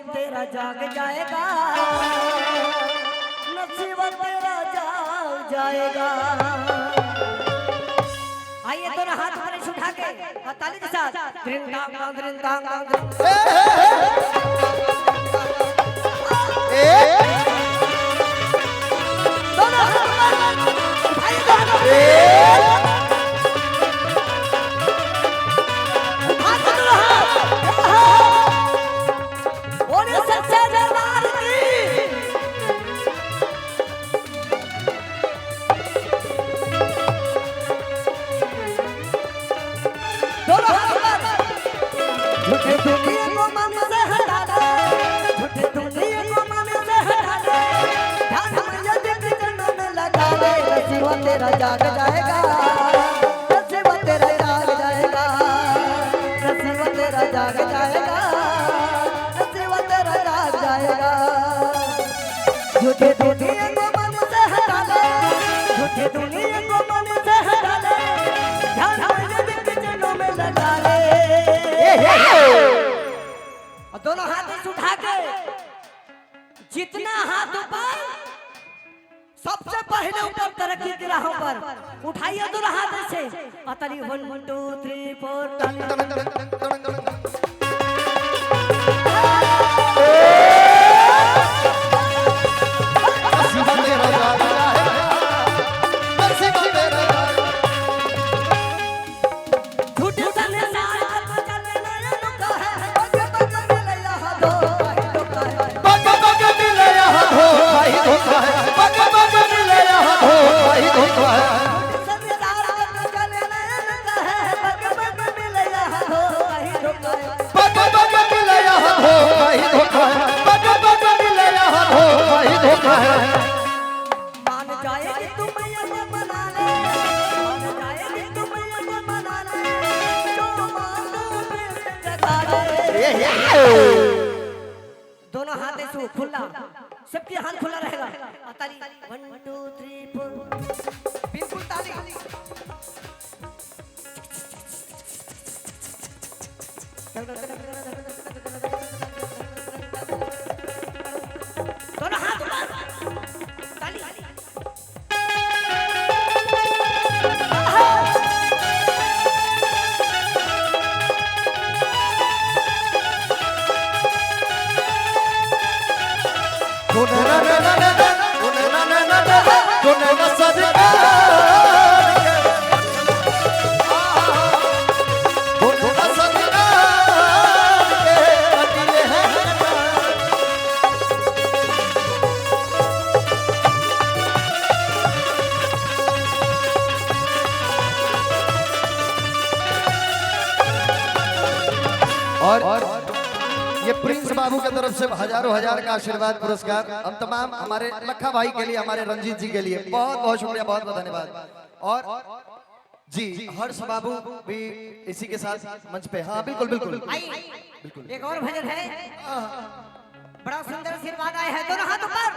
तेरा जाग जाएगा, नसीब तेरा जाग जाएगा। आइए दोनों हाथ ऊपर उठा के ताली के साथ तेरा जाग जाएगा, नसीब तेरा जाग जाएगा, नसीब तेरा जाग जाएगा, नसीब तेरा जाग जाएगा। झूठे दुनिया को मन से हटा ले, झूठे दुनिया को मन से हटा ले, ध्यान मुझे दिल के चरणों में लगा ले। और दोनों हाथ उठा के जितना हाथ ऊपर सबसे पहले ऊपर तरक्की की राहों पर उठाइए दोनों हाथ से अतरी 1 2 3 4 दोनों हाथ ऐसे खुला, सबके हाथ खुला रहेगा। ताली 1 2 3 4 बिल्कुल ताली। दोनों हाथ ताली। और ये प्रिंस बाबू की तरफ से हजारों हजार का आशीर्वाद पुरस्कार हम तमाम हमारे लखा भाई के लिए, हमारे रंजीत जी के लिए बहुत बहुत शुक्रिया, बहुत बहुत धन्यवाद। और जी हर्ष बाबू भी इसी के साथ मंच पे। हाँ बिल्कुल बिल्कुल बिल्कुल। एक और भजन है, बड़ा सुंदर आशीर्वाद आया है। दोनों हाथ ऊपर।